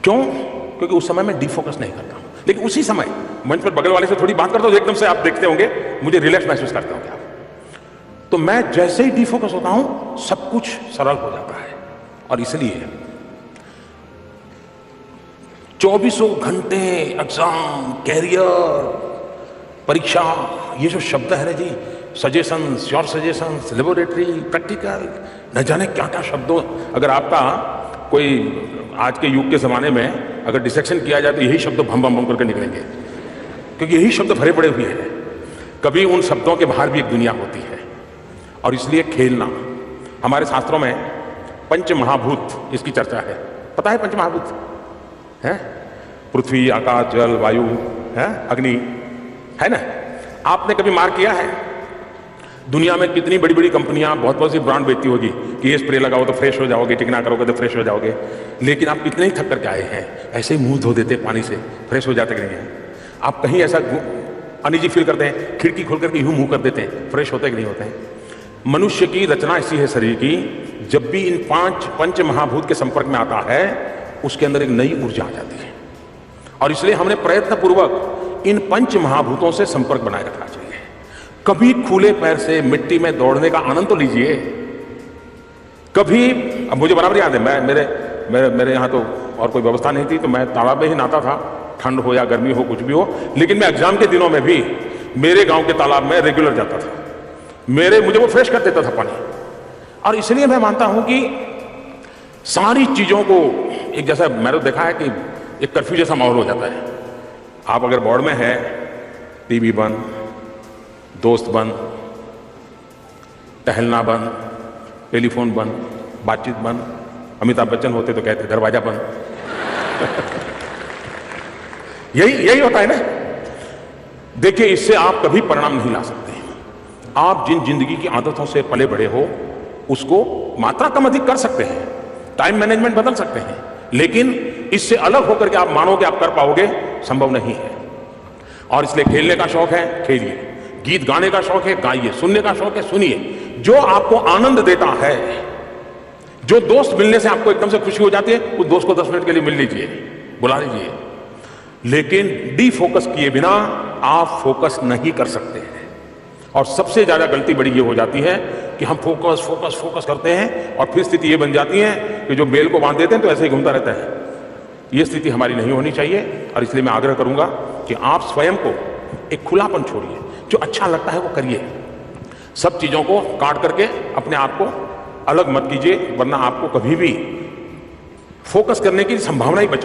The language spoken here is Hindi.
क्यों? क्योंकि उस समय मैं डिफोकस नहीं करता हूं। लेकिन उसी समय मंच पर बगल वाले से थोड़ी बात करता हूं तो एकदम से आप देखते होंगे मुझे रिलैक्स महसूस करते होंगे आप। तो मैं जैसे ही डिफोकस होता हूं सब कुछ सरल हो जाता है। और इसलिए 24 घंटे एग्जाम, कैरियर, परीक्षा, ये जो शब्द है ना जी, suggestions, your suggestions, laboratory, practical, न जाने क्या क्या शब्दों, अगर आपका कोई आज के युग के ज़माने में अगर डिसेक्शन किया जाए तो यही शब्द भम भम भम करके निकलेंगे, क्योंकि यही शब्द भरे पड़े हुए हैं। कभी उन शब्दों के बाहर भी एक दुनिया होती है। और इसलिए खेलना, हमारे शास्त्रों में पंच महाभूत इसकी चर्चा है। पता है पंच महाभूत है? पृथ्वी, आकाश, जल, वायु, है, अग्नि, है ना? आपने कभी मार किया है? दुनिया में कितनी बड़ी बड़ी कंपनियां बहुत बहुत सी ब्रांड बेचती होगी कि ये स्प्रे लगाओ तो फ्रेश हो जाओगे, टिकना करोगे तो फ्रेश हो जाओगे। लेकिन आप कितने ही थक करके आए हैं, ऐसे ही मुंह धो देते पानी से, फ्रेश हो जाते कि नहीं है? आप कहीं ऐसा अनईजी फील करते हैं, खिड़की खोल करके यूं मुंह कर देते हैं, फ्रेश होते कि नहीं होते हैं? मनुष्य की रचना ऐसी है शरीर की, जब भी इन पंच महाभूत के संपर्क में आता है उसके अंदर एक नई ऊर्जा आ जाती है। और इसलिए हमने प्रयत्न पूर्वक इन पंच महाभूतों से संपर्क बनाए रखना चाहिए। कभी खुले पैर से मिट्टी में दौड़ने का आनंद तो लीजिए। कभी, अब मुझे बराबर याद है, मेरे यहाँ तो और कोई व्यवस्था नहीं थी, तो मैं तालाब में ही नहाता था, ठंड हो या गर्मी हो, कुछ भी हो। लेकिन मैं एग्जाम के दिनों में भी मेरे गांव के तालाब में रेगुलर जाता था। मुझे वो फ्रेश कर देता था पानी। और इसलिए मैं मानता हूं कि सारी चीजों को एक जैसा, मैंने तो देखा है कि एक कर्फ्यू जैसा माहौल हो जाता है। आप अगर बोर्ड में है, टीवी बंद, दोस्त बंद, टहलना बंद, टेलीफोन बंद, बातचीत बंद। अमिताभ बच्चन होते तो कहते दरवाजा बंद। यही होता है ना। देखिए, इससे आप कभी परिणाम नहीं ला सकते। आप जिन जिंदगी की आदतों से पले बढ़े हो उसको मात्रा कम अधिक कर सकते हैं, टाइम मैनेजमेंट बदल सकते हैं, लेकिन इससे अलग होकर के आप मानो कि आप कर पाओगे, संभव नहीं है। और इसलिए खेलने का शौक है, खेलिए। गीत गाने का शौक है, गाइए। सुनने का शौक है, सुनिए। जो आपको आनंद देता है, जो दोस्त मिलने से आपको एकदम से खुशी हो जाती है, उस दोस्त को 10 मिनट के लिए मिल लीजिए, बुला लीजिए। लेकिन डिफोकस किए बिना आप फोकस नहीं कर सकते हैं। और सबसे ज्यादा गलती बड़ी ये हो जाती है कि हम फोकस फोकस फोकस करते हैं और फिर स्थिति ये बन जाती है कि जो बेल को बांध देते हैं तो ऐसे ही घूमता रहता है। ये स्थिति हमारी नहीं होनी चाहिए। और इसलिए मैं आग्रह करूंगा कि आप स्वयं को एक खुलापन छोड़िए, जो अच्छा लगता है वो करिए। सब चीजों को काट करके अपने आप को अलग मत कीजिए, वरना आपको कभी भी फोकस करने की संभावना ही बच